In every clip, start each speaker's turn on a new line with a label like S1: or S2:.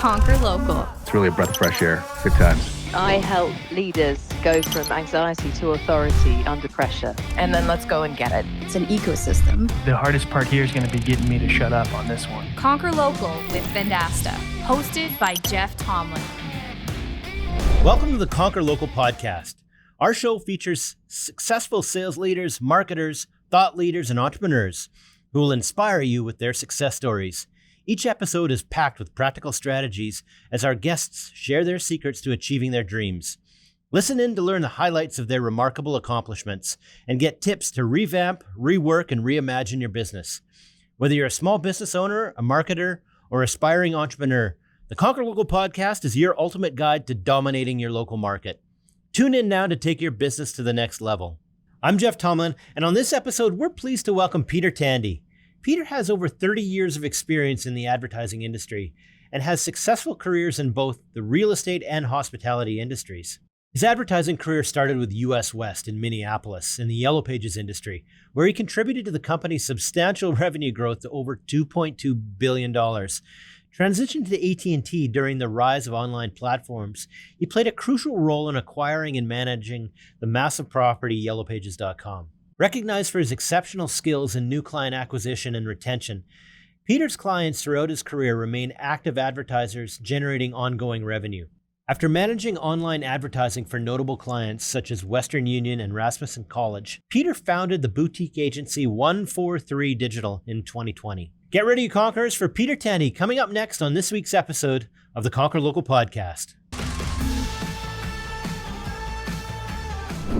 S1: Conquer Local.
S2: It's really a breath of fresh air. Good times.
S3: I help leaders go from anxiety to authority under pressure.
S4: And then let's go and get it.
S1: It's an ecosystem.
S5: The hardest part here is going to be getting me to shut up on this one.
S1: Conquer Local with Vendasta, hosted by Jeff Tomlin.
S6: Welcome to the Conquer Local podcast. Our show features successful sales leaders, marketers, thought leaders, and entrepreneurs who will inspire you with their success stories. Each episode is packed with practical strategies as our guests share their secrets to achieving their dreams. Listen in to learn the highlights of their remarkable accomplishments and get tips to revamp, rework, and reimagine your business. Whether you're a small business owner, a marketer, or aspiring entrepreneur, the Conquer Local podcast is your ultimate guide to dominating your local market. Tune in now to take your business to the next level. I'm Jeff Tomlin, and on this episode, we're pleased to welcome Peter Tandy. Peter has over 30 years of experience in the advertising industry and has successful careers in both the real estate and hospitality industries. His advertising career started with US West in Minneapolis in the Yellow Pages industry, where he contributed to the company's substantial revenue growth to over $2.2 billion. Transitioned to AT&T during the rise of online platforms, he played a crucial role in acquiring and managing the massive property yellowpages.com. Recognized for his exceptional skills in new client acquisition and retention, Peter's clients throughout his career remain active advertisers generating ongoing revenue. After managing online advertising for notable clients such as Western Union and Rasmussen College, Peter founded the boutique agency 143 Digital in 2020. Get ready, Conquerors, for Peter Tandy coming up next on this week's episode of the Conquer Local podcast.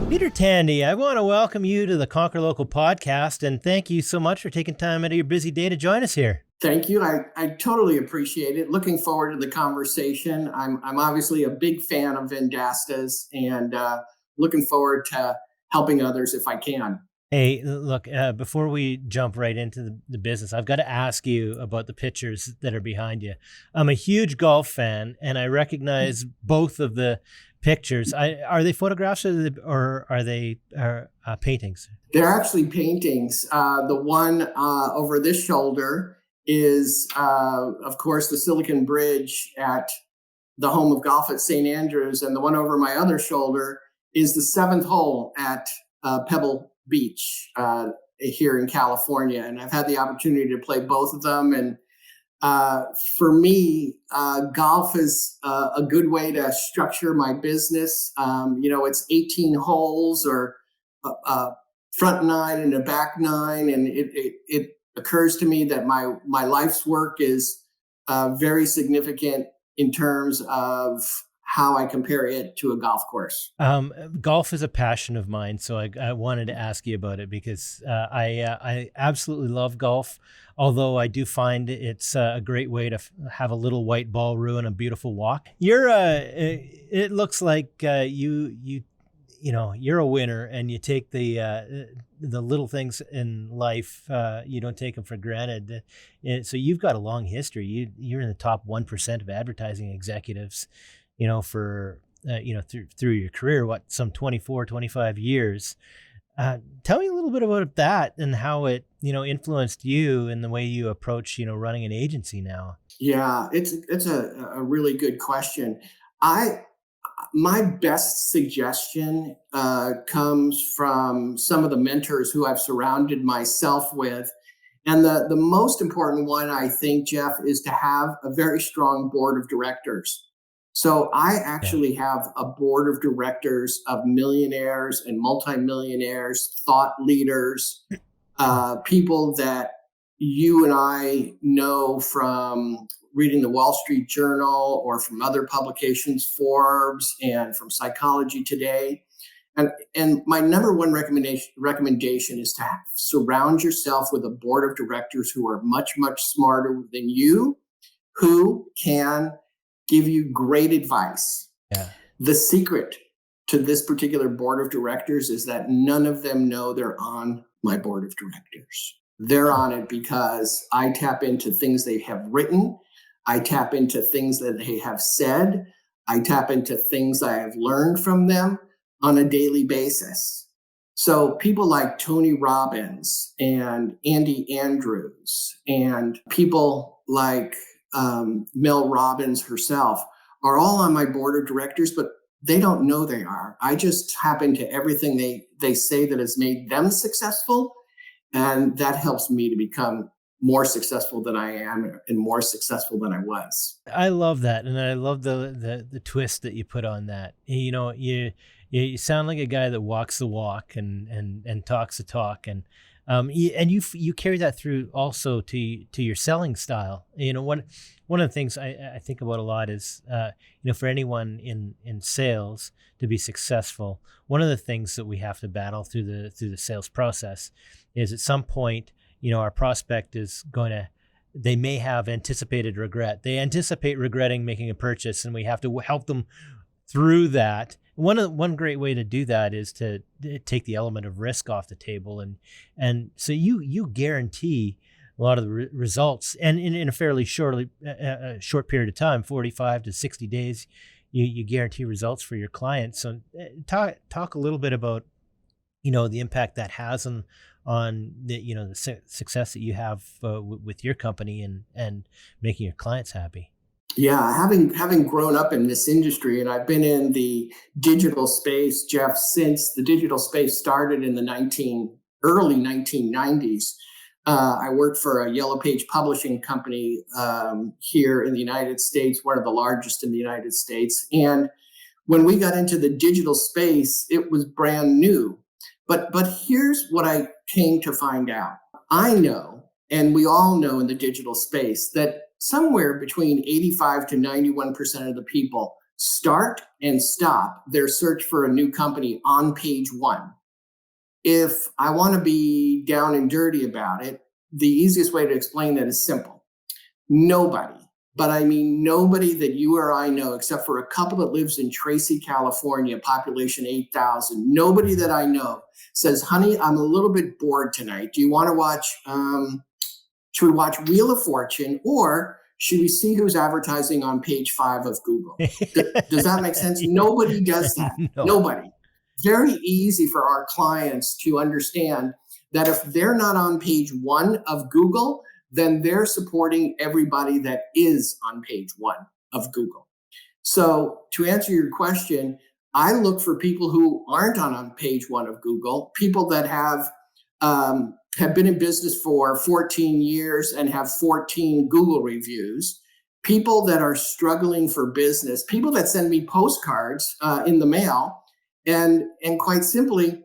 S6: Peter Tandy, I want to welcome you to the Conquer Local podcast, and thank you so much for taking time out of your busy day to join us here.
S7: Thank you. I totally appreciate it. Looking forward to the conversation. I'm obviously a big fan of Vendasta's and looking forward to helping others if I can.
S6: Hey, look, before we jump right into the business, I've got to ask you about the pictures that are behind you. I'm a huge golf fan, and I recognize both of the pictures. Are they photographs or are they paintings?
S7: They're actually paintings. The one over this shoulder is, of course, the Silicon Bridge at the home of golf at St. Andrews. And the one over my other shoulder is the seventh hole at Pebble Beach here in California. And I've had the opportunity to play both of them. And for me, golf is a good way to structure my business. It's 18 holes or a front nine and a back nine. And it occurs to me that my life's work is very significant in terms of how I compare it to a golf course.
S6: Golf is a passion of mine, so I wanted to ask you about it because I absolutely love golf, although I do find it's a great way to have a little white ball ruin a beautiful walk. It looks like you're a winner, and you take the little things in life, you don't take them for granted. So you've got a long history. You're in the top 1% of advertising executives, for through your career, some 24, 25 years. Tell me a little bit about that and how it, influenced you in the way you approach, running an agency now.
S7: Yeah, it's a really good question. My best suggestion comes from some of the mentors who I've surrounded myself with. And the most important one, I think, Jeff, is to have a very strong board of directors. So I actually have a board of directors of millionaires and multimillionaires, thought leaders, people that you and I know from reading the Wall Street Journal or from other publications, Forbes, and from Psychology Today. And my number one recommendation is to surround yourself with a board of directors who are much, much smarter than you, who can give you great advice. Yeah. The secret to this particular board of directors is that none of them know they're on my board of directors. They're on it because I tap into things they have written. I tap into things that they have said. I tap into things I have learned from them on a daily basis. So people like Tony Robbins and Andy Andrews and people like Mel Robbins herself, are all on my board of directors, but they don't know they are. I just happen to everything they say that has made them successful. And that helps me to become more successful than I am and more successful than I was.
S6: I love that, and I love the twist that you put on that. You sound like a guy that walks the walk and talks the talk, and you carry that through also to your selling style. One of the things I think about a lot is for anyone in sales to be successful, one of the things that we have to battle through the sales process is at some point, our prospect is they may have anticipated regret. They anticipate regretting making a purchase, and we have to help them through that. One great way to do that is to take the element of risk off the table, and so you guarantee a lot of the results, and in a fairly short period of time, 45 to 60 days, you guarantee results for your clients. So talk a little bit about the impact that has on the success that you have with your company and making your clients happy.
S7: Yeah, having grown up in this industry, and I've been in the digital space, Jeff, since the digital space started in the early 1990s. I worked for a Yellow Page publishing company here in the United States, one of the largest in the United States. And when we got into the digital space, it was brand new. But here's what I came to find out. I know, and we all know in the digital space, that somewhere between 85 to 91% of the people start and stop their search for a new company on page one. If I want to be down and dirty about it, the easiest way to explain that is simple. Nobody, but I mean nobody that you or I know, except for a couple that lives in Tracy, California, population 8,000, nobody that I know says, honey, I'm a little bit bored tonight. Do you want to watch, should we watch Wheel of Fortune, or should we see who's advertising on page 5 of Google? Does that make sense? Nobody does that. No. Nobody. Very easy for our clients to understand that if they're not on page 1 of Google, then they're supporting everybody that is on page 1 of Google. So to answer your question, I look for people who aren't on page 1 of Google, people that have been in business for 14 years and have 14 Google reviews, people that are struggling for business, people that send me postcards in the mail. And quite simply,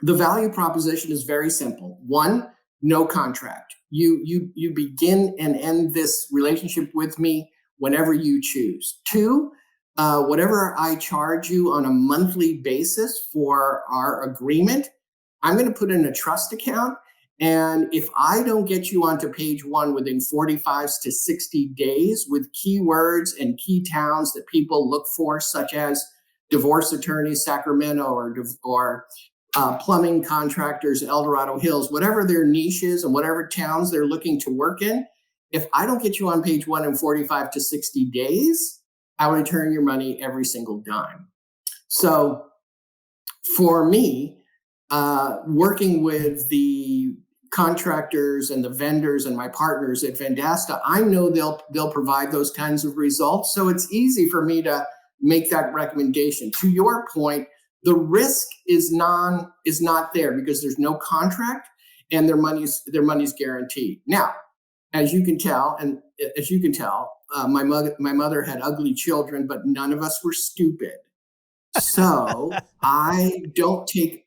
S7: the value proposition is very simple. 1, no contract. You begin and end this relationship with me whenever you choose. 2, whatever I charge you on a monthly basis for our agreement, I'm going to put in a trust account. And if I don't get you onto page 1 within 45 to 60 days with keywords and key towns that people look for, such as divorce attorneys, Sacramento, or plumbing contractors, El Dorado Hills, whatever their niche is and whatever towns they're looking to work in, if I don't get you on page 1 in 45 to 60 days, I'll return your money every single dime. So for me, working with the contractors and the vendors and my partners at Vendasta, I know they'll provide those kinds of results. So it's easy for me to make that recommendation. To your point, the risk is not there because there's no contract and their money's guaranteed. Now, as you can tell, my mother had ugly children, but none of us were stupid. So I don't take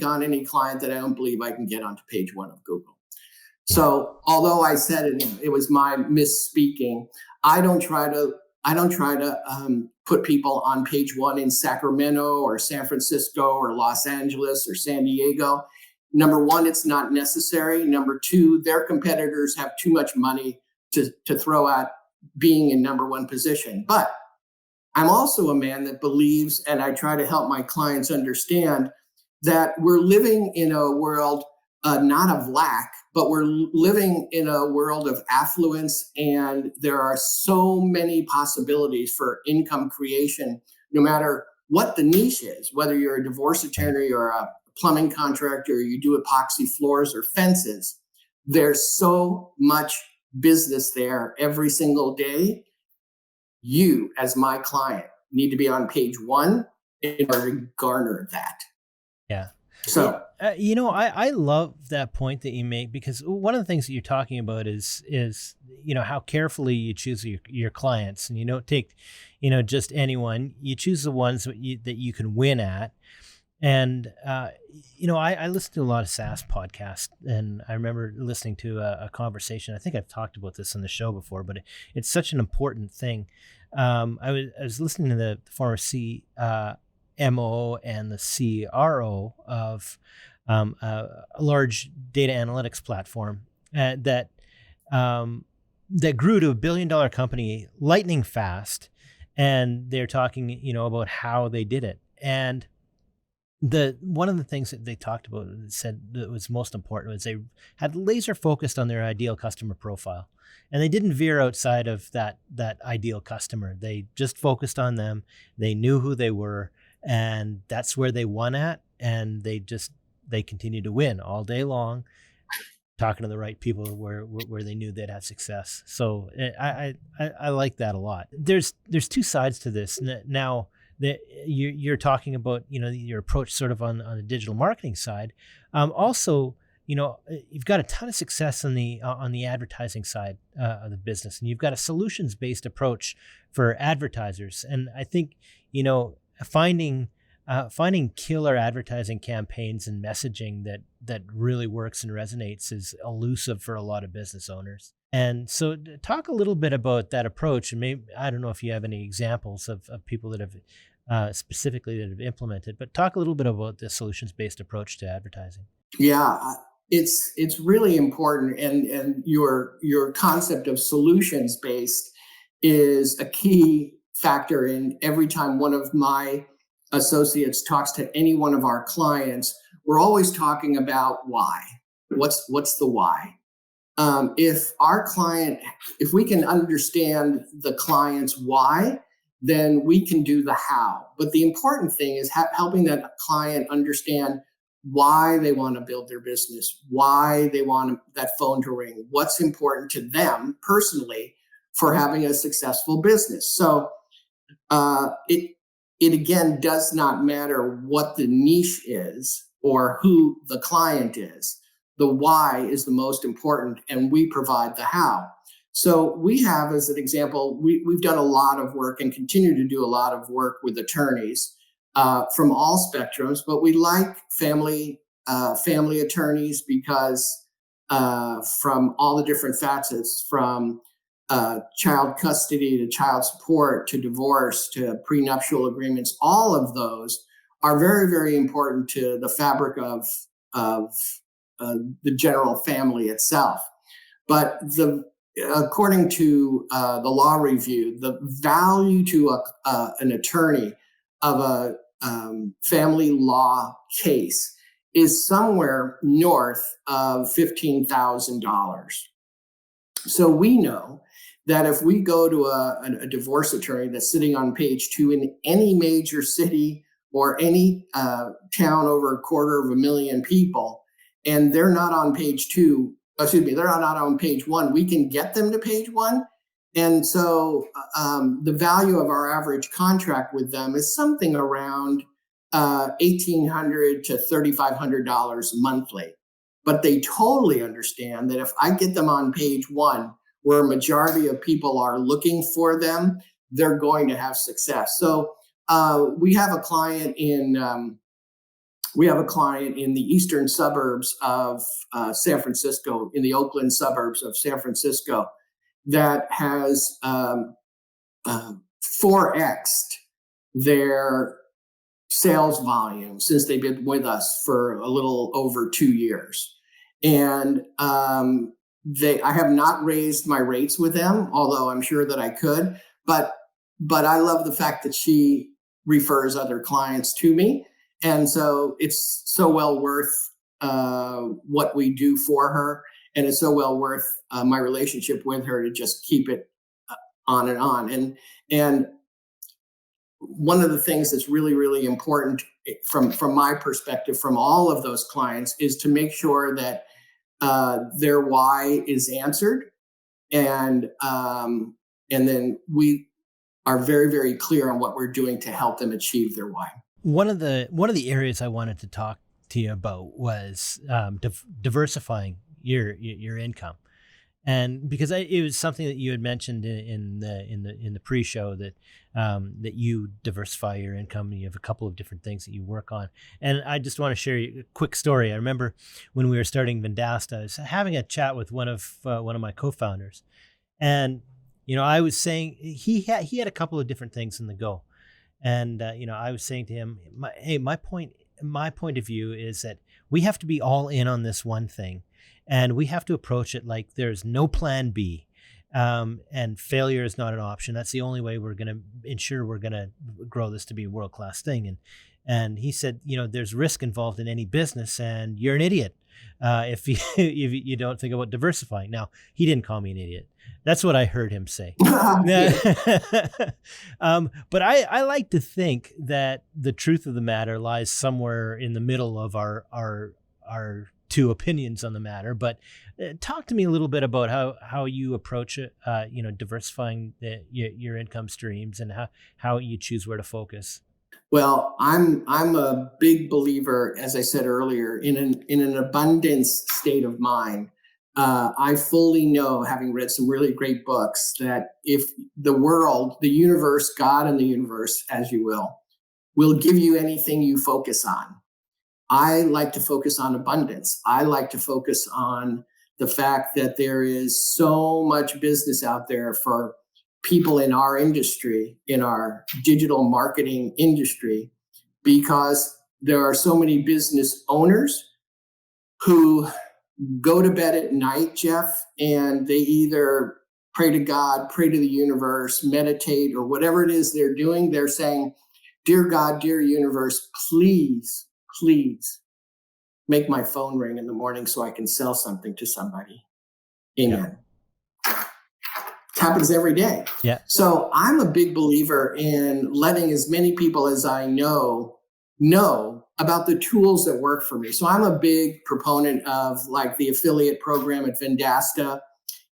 S7: on any client that I don't believe I can get onto page 1 of Google. So although I said it was my misspeaking, I don't try to put people on page 1 in Sacramento or San Francisco or Los Angeles or San Diego. Number 1, it's not necessary. Number 2, their competitors have too much money to throw at being in number 1 position. But I'm also a man that believes, and I try to help my clients understand, that we're living in a world not of lack, but we're living in a world of affluence, and there are so many possibilities for income creation, no matter what the niche is, whether you're a divorce attorney or a plumbing contractor, or you do epoxy floors or fences. There's so much business there every single day, you as my client need to be on page one in order to garner that.
S6: Yeah.
S7: So,
S6: I love that point that you make, because one of the things that you're talking about is how carefully you choose your clients, and you don't take, just anyone. You choose the ones that you can win at. And, I listen to a lot of SaaS podcasts, and I remember listening to a conversation. I think I've talked about this on the show before, but it's such an important thing. I was listening to the former CMO and the CRO of a large data analytics platform that grew to $1 billion company lightning fast. And they're talking, about how they did it. And one of the things that they talked about, said that was most important, was they had laser focused on their ideal customer profile, and they didn't veer outside of that ideal customer. They just focused on them. They knew who they were, and that's where they won at. And they continued to win all day long, talking to the right people where they knew they'd have success. So I like that a lot. There's two sides to this now. That you're talking about, your approach sort of on the digital marketing side. Also, you've got a ton of success on the advertising side of the business, and you've got a solutions-based approach for advertisers. And I think, finding killer advertising campaigns and messaging that really works and resonates is elusive for a lot of business owners. And so talk a little bit about that approach. And maybe, I don't know if you have any examples of people that have specifically that have implemented, but talk a little bit about the solutions-based approach to advertising.
S7: Yeah, it's really important. And your concept of solutions-based is a key factor in every time one of my associates talks to any one of our clients. We're always talking about why. What's the why? If we can understand the client's why, then we can do the how. But the important thing is helping that client understand why they want to build their business, why they want that phone to ring, what's important to them personally for having a successful business. So it again does not matter what the niche is or who the client is. The why is the most important, and we provide the how. So we have, as an example, we've done a lot of work and continue to do a lot of work with attorneys from all spectrums, but we like family attorneys because from all the different facets, from child custody to child support to divorce to prenuptial agreements, all of those are very, very important to the fabric of the general family itself. But according to the law review, the value to an attorney of a family law case is somewhere north of $15,000. So we know that if we go to a divorce attorney that's sitting on page 2 in any major city or any town over 250,000 people, and they're not on page 2, they're not on page 1, we can get them to page 1. And so the value of our average contract with them is something around $1,800 to $3,500 monthly. But they totally understand that if I get them on page 1, where a majority of people are looking for them, they're going to have success. So we have a client in the eastern suburbs of San Francisco, in the Oakland suburbs of San Francisco, that has 4x'd their sales volume since they've been with us for a little over 2 years. And I have not raised my rates with them, although I'm sure that I could. But I love the fact that she refers other clients to me. And so it's so well worth what we do for her. And it's so well worth my relationship with her to just keep it on and on. And one of the things that's really, really important from my perspective, from all of those clients, is to make sure that their why is answered and then we are very, very clear on what we're doing to help them achieve their why.
S6: One of the areas I wanted to talk to you about was diversifying your income, and because it was something that you had mentioned in the pre-show that you diversify your income. You have a couple of different things that you work on, and I just want to share a quick story. I remember when we were starting Vendasta, I was having a chat with one of my co-founders, and I was saying he had a couple of different things in the go. And, I was saying to him, my point of view is that we have to be all in on this one thing, and we have to approach it like there's no plan B, and failure is not an option. That's the only way we're going to ensure we're going to grow this to be a world-class thing. And he said, there's risk involved in any business, and you're an idiot if you don't think about diversifying. Now, he didn't call me an idiot. That's what I heard him say. But I like to think that the truth of the matter lies somewhere in the middle of our two opinions on the matter. But talk to me a little bit about how you approach it, diversifying your income streams and how you choose where to focus.
S7: Well, I'm a big believer, as I said earlier, in an abundance state of mind. I fully know, having read some really great books, that if the world, the universe, God and the universe, as you will give you anything you focus on. I like to focus on abundance. I like to focus on the fact that there is so much business out there for people in our industry, in our digital marketing industry, because there are so many business owners who go to bed at night, Jeff, and they either pray to God, pray to the universe, meditate, or whatever it is they're doing. They're saying, "Dear God, dear universe, please, please make my phone ring in the morning so I can sell something to somebody." Amen. Yeah. It happens every day.
S6: Yeah.
S7: So I'm a big believer in letting as many people as I know about the tools that work for me. So I'm a big proponent of like the affiliate program at Vendasta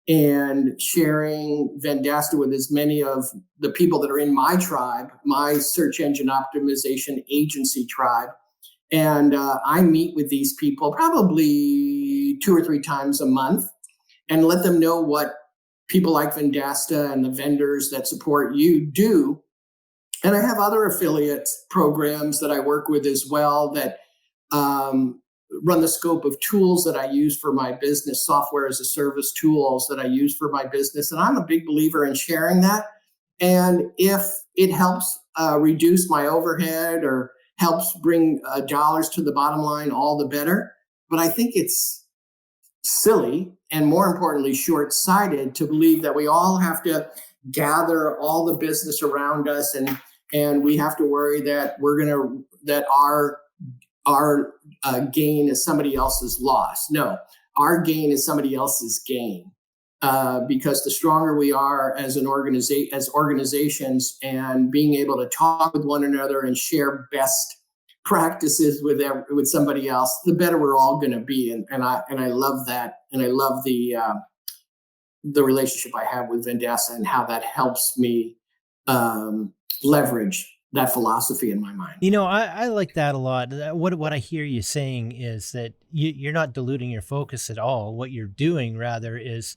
S7: and sharing Vendasta with as many of the people that are in my tribe, my search engine optimization agency tribe. And I meet with these people probably 2 or 3 times a month and let them know what people like Vendasta and the vendors that support you do. And I have other affiliate programs that I work with as well that run the scope of tools that I use for my business, software as a service tools that I use for my business. And I'm a big believer in sharing that. And if it helps reduce my overhead or helps bring dollars to the bottom line, all the better. But I think it's silly and, more importantly, short-sighted to believe that we all have to gather all the business around us and we have to worry that our gain is somebody else's loss. No, our gain is somebody else's gain, because the stronger we are as organizations and being able to talk with one another and share best practices with somebody else, the better we're all going to be. And I love that, and I love the relationship I have with Vendasta and how that helps me leverage that philosophy in my mind.
S6: I like that a lot. What I hear you saying is that you're not diluting your focus at all. What you're doing rather is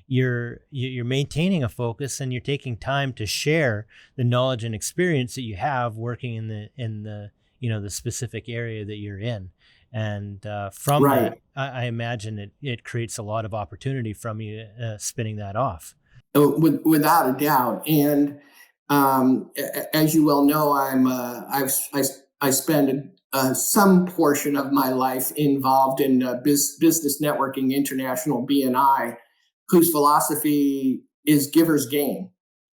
S6: you're maintaining a focus, and you're taking time to share the knowledge and experience that you have working in the the specific area that you're in. And from
S7: right.
S6: that, I imagine it creates a lot of opportunity from you spinning that off.
S7: Without a doubt. And as you well know, I spend some portion of my life involved in business networking, international BNI, whose philosophy is giver's gain.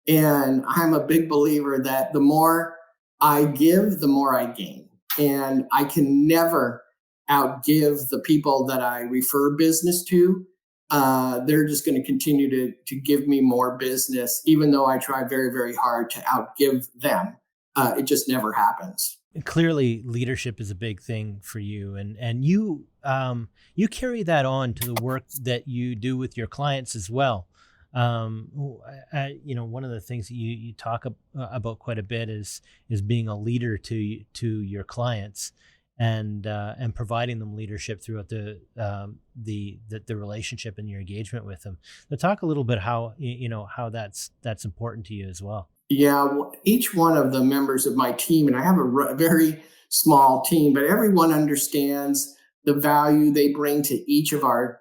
S7: And I'm a big believer that the more I give, the more I gain. And I can never outgive the people that I refer business to. They're just going to continue to give me more business, even though I try very, very hard to outgive them. It just never happens.
S6: Clearly, leadership is a big thing for you, and you carry that on to the work that you do with your clients as well. One of the things that you talk about quite a bit is being a leader to your clients, and providing them leadership throughout the relationship and your engagement with them. So talk a little bit how how that's important to you as well.
S7: Yeah, each one of the members of my team, and I have a very small team, but everyone understands the value they bring to each of our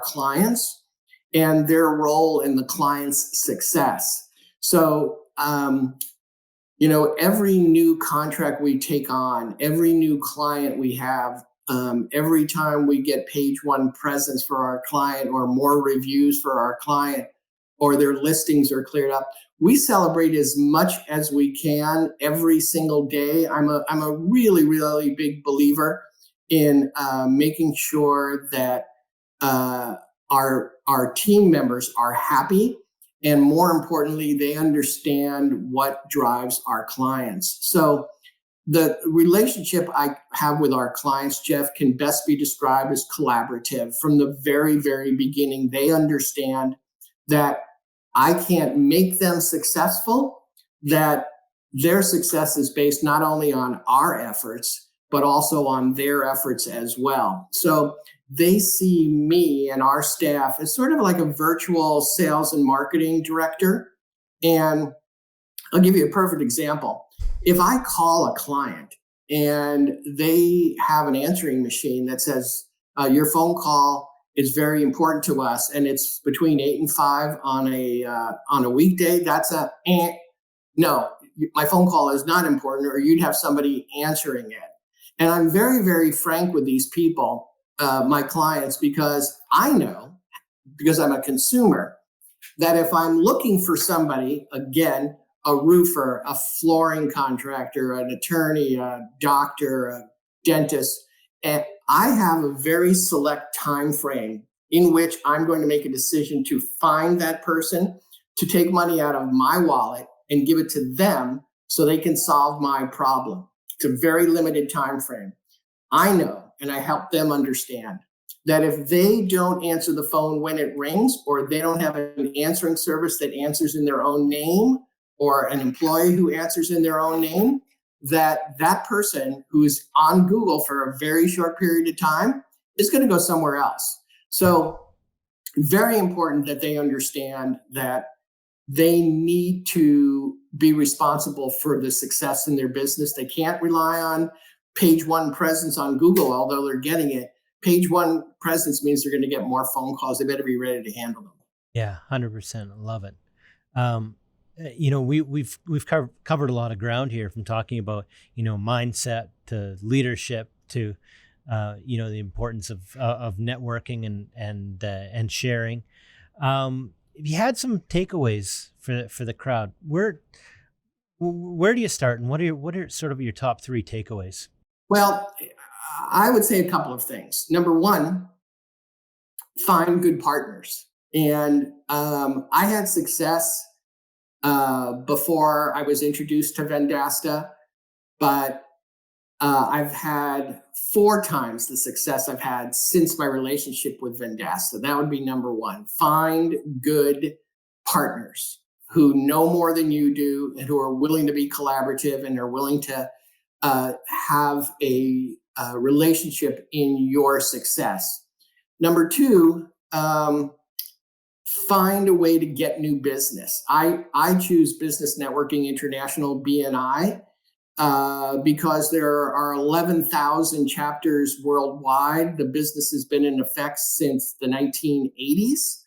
S7: clients and their role in the client's success. So, every new contract we take on, every new client we have, every time we get page one presence for our client or more reviews for our client or their listings are cleared up, we celebrate as much as we can every single day. I'm a really, really big believer in making sure that our team members are happy, and more importantly, they understand what drives our clients. So the relationship I have with our clients, Jeff, can best be described as collaborative. From the very, very beginning, they understand that I can't make them successful, that their success is based not only on our efforts, but also on their efforts as well. So they see me and our staff as sort of like a virtual sales and marketing director. And I'll give you a perfect example. If I call a client and they have an answering machine that says, your phone call is very important to us, and it's between 8 and 5 on a weekday, that's no, my phone call is not important, or you'd have somebody answering it. And I'm very, very frank with these people, my clients, because I know, because I'm a consumer, that if I'm looking for somebody, again, a roofer, a flooring contractor, an attorney, a doctor, a dentist, and I have a very select time frame in which I'm going to make a decision to find that person, to take money out of my wallet and give it to them so they can solve my problem. It's a very limited time frame. I know, and I help them understand, that if they don't answer the phone when it rings, or they don't have an answering service that answers in their own name, or an employee who answers in their own name, that person who's on Google for a very short period of time is going to go somewhere else. So very important that they understand that they need to be responsible for the success in their business. They can't rely on page one presence on Google, although they're getting it. Page one presence means they're going to get more phone calls. They better be ready to handle them.
S6: Yeah, 100%. Love it. We've covered a lot of ground here, from talking about mindset to leadership to the importance of networking and sharing. If you had some takeaways for the crowd, where do you start, and what are sort of your top 3 takeaways?
S7: Well, I would say a couple of things. Number one, find good partners. And I had success before I was introduced to Vendasta, but I've had 4 times the success I've had since my relationship with Vendasta. That would be number one. Find good partners who know more than you do, and who are willing to be collaborative, and are willing to have a relationship in your success. Number 2, find a way to get new business. I choose Business Networking International, BNI, because there are 11,000 chapters worldwide. The business has been in effect since the 1980s.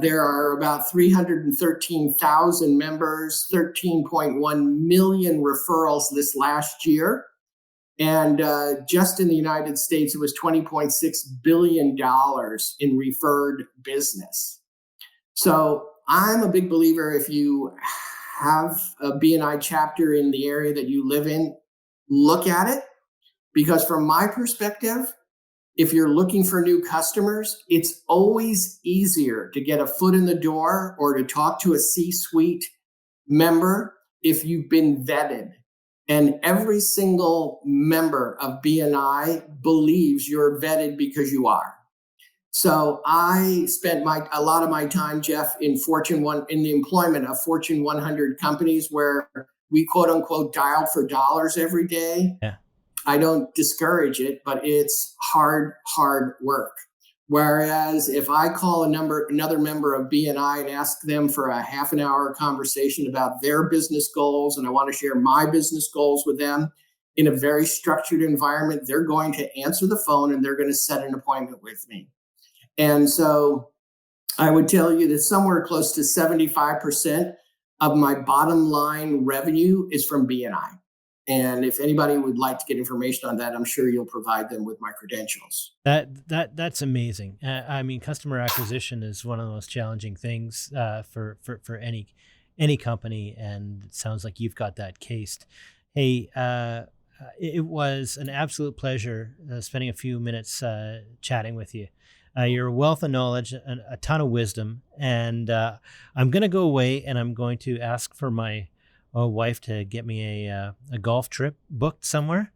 S7: There are about 313,000 members, 13.1 million referrals this last year. And just in the United States, it was $20.6 billion in referred business. So I'm a big believer, if you have a BNI chapter in the area that you live in, look at it. Because from my perspective, if you're looking for new customers, it's always easier to get a foot in the door or to talk to a C-suite member if you've been vetted. And every single member of BNI believes you're vetted because you are. So I spent a lot of my time, Jeff, in the employment of Fortune 100 companies where we quote unquote dial for dollars every day.
S6: Yeah.
S7: I don't discourage it, but it's hard work. Whereas if I call another member of BNI and ask them for a half an hour conversation about their business goals, and I want to share my business goals with them in a very structured environment, they're going to answer the phone and they're going to set an appointment with me. And so I would tell you that somewhere close to 75% of my bottom line revenue is from BNI. And if anybody would like to get information on that, I'm sure you'll provide them with my credentials.
S6: That's amazing. I mean, customer acquisition is one of the most challenging things for any company, and it sounds like you've got that cased. Hey, it was an absolute pleasure spending a few minutes chatting with you. You're a wealth of knowledge, a ton of wisdom, and I'm going to go away and I'm going to ask for my wife to get me a golf trip booked somewhere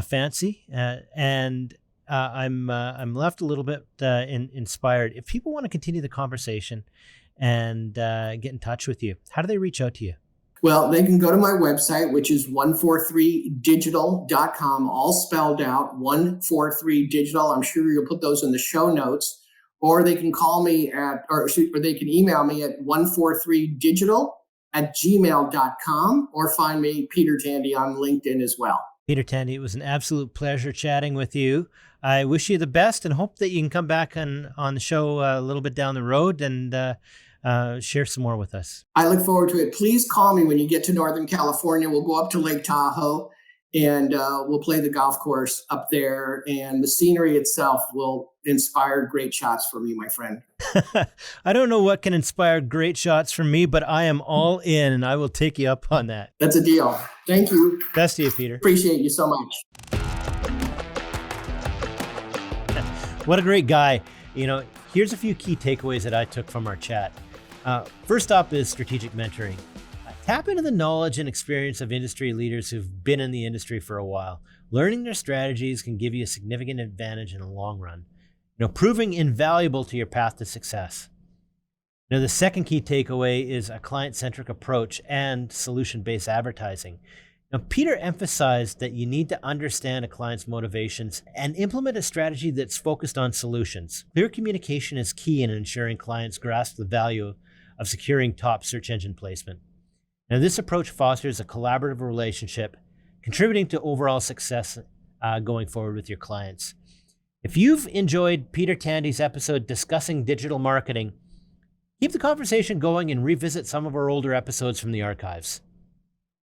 S6: fancy, and I'm left a little bit inspired. If people want to continue the conversation and get in touch with you, how do they reach out to you?
S7: Well, they can go to my website, which is 143digital.com, all spelled out, 143digital. I'm sure you'll put those in the show notes, or they can call me or they can email me at 143digital@gmail.com, or find me, Peter Tandy, on LinkedIn as well.
S6: Peter Tandy, it was an absolute pleasure chatting with you. I wish you the best and hope that you can come back on the show a little bit down the road and share some more with us.
S7: I look forward to it. Please call me when you get to Northern California. We'll go up to Lake Tahoe and we'll play the golf course up there. And the scenery itself will inspire great shots from you, my friend.
S6: I don't know what can inspire great shots from me, but I am all in and I will take you up on that.
S7: That's a deal. Thank you.
S6: Best to you, Peter.
S7: Appreciate you so much.
S6: What a great guy. You know, here's a few key takeaways that I took from our chat. First up is strategic mentoring. Tap into the knowledge and experience of industry leaders who've been in the industry for a while. Learning their strategies can give you a significant advantage in the long run, proving invaluable to your path to success. The second key takeaway is a client-centric approach and solution-based advertising. Now, Peter emphasized that you need to understand a client's motivations and implement a strategy that's focused on solutions. Clear communication is key in ensuring clients grasp the value of securing top search engine placement. Now, this approach fosters a collaborative relationship, contributing to overall success going forward with your clients. If you've enjoyed Peter Tandy's episode discussing digital marketing, keep the conversation going and revisit some of our older episodes from the archives.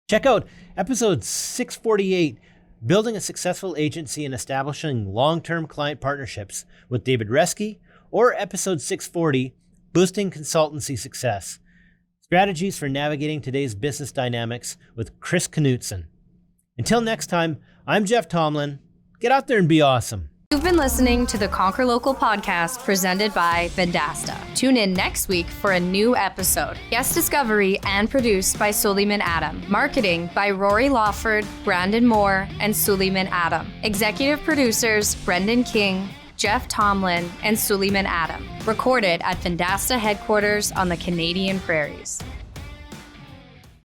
S6: Check out episode 648, Building a Successful Agency and Establishing Long-Term Client Partnerships with David Reske, or episode 640, Boosting Consultancy Success, Strategies for Navigating Today's Business Dynamics with Chris Knutson. Until next time, I'm Jeff Tomlin. Get out there and be awesome.
S1: You've been listening to the Conquer Local podcast presented by Vendasta. Tune in next week for a new episode. Guest discovery and produced by Suleiman Adam. Marketing by Rory Lawford, Brandon Moore, and Suleiman Adam. Executive producers Brendan King, Jeff Tomlin, and Suleiman Adam. Recorded at Vendasta headquarters on the Canadian Prairies.